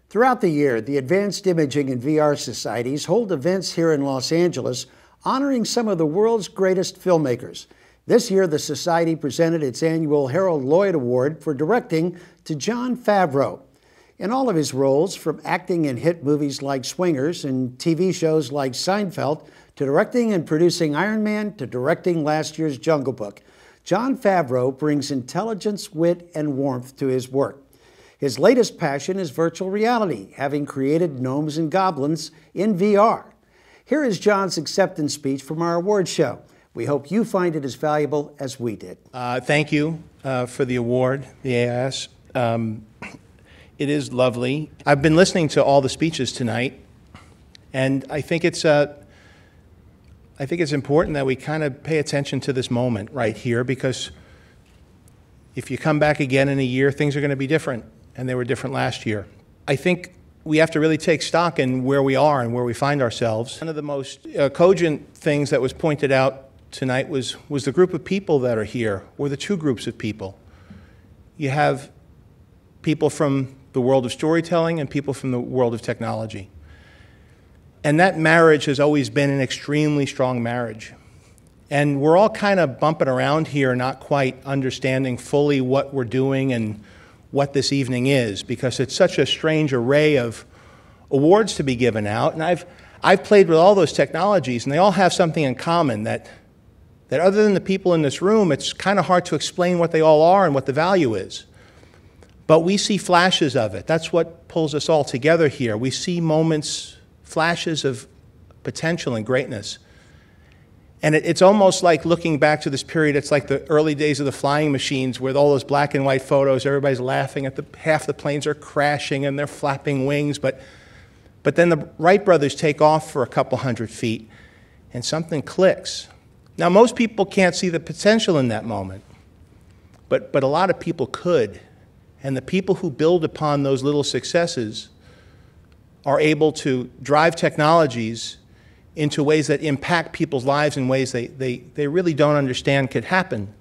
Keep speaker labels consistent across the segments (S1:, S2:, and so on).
S1: Throughout the year, the Advanced Imaging and VR Societies hold events here in Los Angeles honoring some of the world's greatest filmmakers. This year, the Society presented its annual Harold Lloyd Award for directing to Jon Favreau. In all of his roles, from acting in hit movies like Swingers and TV shows like Seinfeld, to directing and producing Iron Man, to directing last year's Jungle Book, Jon Favreau brings intelligence, wit, and warmth to his work. His latest passion is virtual reality, having created Gnomes and Goblins in VR. Here is Jon's acceptance speech from our award show. We hope you find it as valuable as we did.
S2: Thank you for the award, the AIS. It is lovely. I've been listening to all the speeches tonight, and I think it's important that we kind of pay attention to this moment right here, because if you come back again in a year, things are going to be different, and they were different last year. I think we have to really take stock in where we are and where we find ourselves. One of the most cogent things that was pointed out tonight was the group of people that are here, or the two groups of people. You have people from the world of storytelling and people from the world of technology. And that marriage has always been an extremely strong marriage. And we're all kind of bumping around here, not quite understanding fully what we're doing and what this evening is, because it's such a strange array of awards to be given out. And I've played with all those technologies, and they all have something in common, that other than the people in this room, it's kind of hard to explain what they all are and what the value is. But we see flashes of it. That's what pulls us all together here. We see moments, flashes of potential and greatness. And it's almost like looking back to this period. It's like the early days of the flying machines with all those black and white photos. Everybody's laughing at half the planes are crashing and they're flapping wings. But then the Wright brothers take off for a couple hundred feet and something clicks. Now, most people can't see the potential in that moment, but a lot of people could. And the people who build upon those little successes are able to drive technologies into ways that impact people's lives in ways they really don't understand could happen.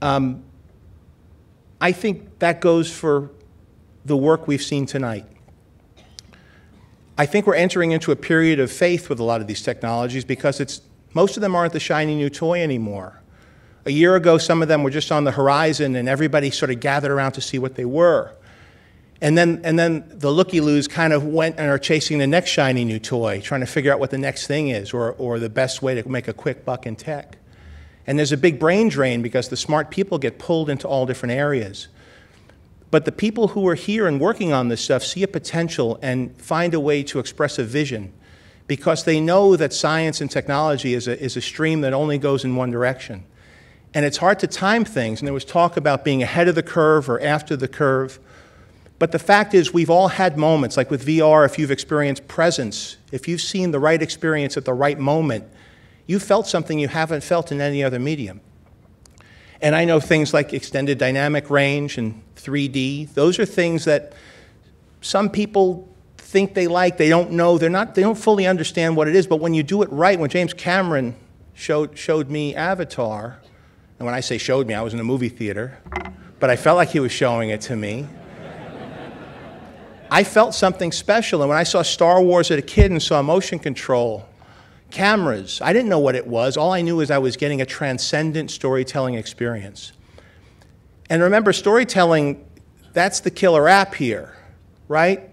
S2: I think that goes for the work we've seen tonight. I think we're entering into a period of faith with a lot of these technologies, because most of them aren't the shiny new toy anymore. A year ago, some of them were just on the horizon, and everybody sort of gathered around to see what they were. And then the looky-loos kind of went and are chasing the next shiny new toy, trying to figure out what the next thing is, or the best way to make a quick buck in tech. And there's a big brain drain because the smart people get pulled into all different areas. But the people who are here and working on this stuff see a potential and find a way to express a vision, because they know that science and technology is a stream that only goes in one direction. And it's hard to time things, and there was talk about being ahead of the curve or after the curve. But the fact is, we've all had moments, like with VR, if you've experienced presence, if you've seen the right experience at the right moment, you felt something you haven't felt in any other medium. And I know things like extended dynamic range and 3D. Those are things that some people think they like. They don't know. They don't fully understand what it is. But when you do it right, when James Cameron showed me Avatar, and when I say showed me, I was in a movie theater, but I felt like he was showing it to me. I felt something special. And when I saw Star Wars as a kid and saw motion control, cameras, I didn't know what it was. All I knew is I was getting a transcendent storytelling experience. And remember, storytelling, that's the killer app here, right?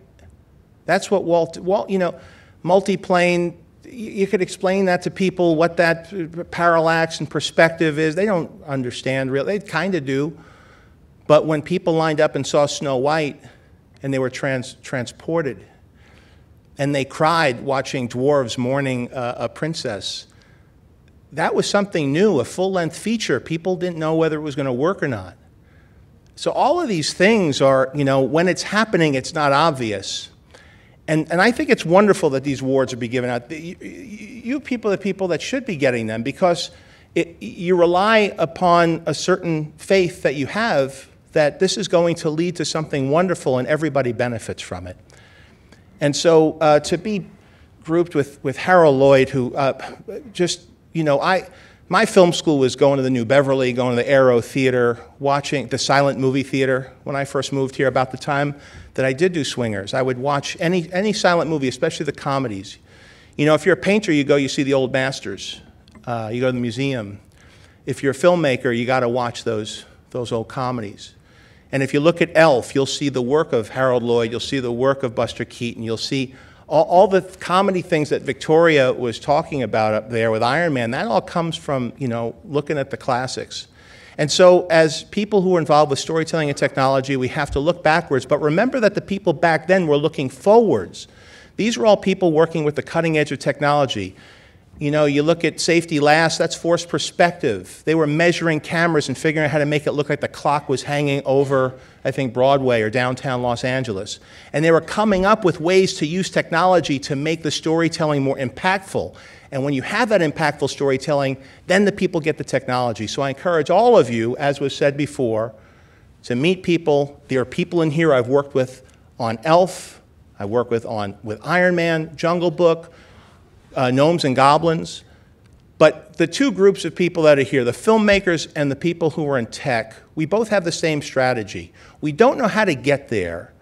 S2: That's what multiplane, you could explain that to people, what that parallax and perspective is. They don't understand really. They kind of do. But when people lined up and saw Snow White and they were transported, and they cried watching dwarves mourning a princess, that was something new, a full-length feature. People didn't know whether it was going to work or not. So all of these things are, when it's happening, it's not obvious. And I think it's wonderful that these awards are being given out. You people are the people that should be getting them, because you rely upon a certain faith that you have that this is going to lead to something wonderful and everybody benefits from it. And so to be grouped with Harold Lloyd, who My film school was going to the New Beverly, going to the Aero Theater, watching the silent movie theater. When I first moved here, about the time that I did do swingers, I would watch any silent movie, especially the comedies. You know, if you're a painter, you go, you see the old masters. You go to the museum. If you're a filmmaker, you got to watch those old comedies. And if you look at Elf, you'll see the work of Harold Lloyd, you'll see the work of Buster Keaton, you'll see all the comedy things that Victoria was talking about up there with Iron Man. That all comes from, you know, looking at the classics. And so as people who are involved with storytelling and technology, we have to look backwards, but remember that the people back then were looking forwards. These were all people working with the cutting edge of technology. You know, you look at Safety Last, that's forced perspective. They were measuring cameras and figuring out how to make it look like the clock was hanging over, I think, Broadway or downtown Los Angeles. And they were coming up with ways to use technology to make the storytelling more impactful. And when you have that impactful storytelling, then the people get the technology. So I encourage all of you, as was said before, to meet people. There are people in here I've worked with on Elf, I work with Iron Man, Jungle Book, Gnomes and Goblins. But the two groups of people that are here, the filmmakers and the people who are in tech, we both have the same strategy. We don't know how to get there,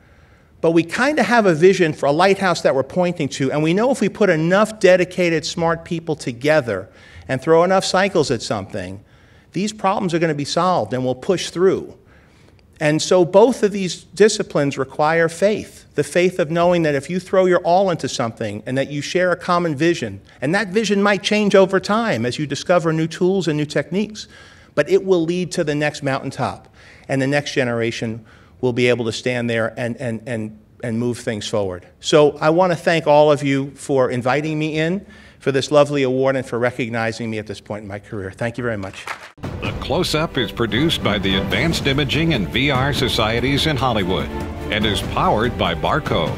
S2: but we kind of have a vision for a lighthouse that we're pointing to, and we know if we put enough dedicated, smart people together and throw enough cycles at something, these problems are going to be solved and we'll push through. And so both of these disciplines require faith, the faith of knowing that if you throw your all into something and that you share a common vision, and that vision might change over time as you discover new tools and new techniques, but it will lead to the next mountaintop, and the next generation will be able to stand there and move things forward. So I want to thank all of you for inviting me in for this lovely award and for recognizing me at this point in my career. Thank you very much.
S3: The Close-Up is produced by the Advanced Imaging and VR Societies in Hollywood and is powered by Barco.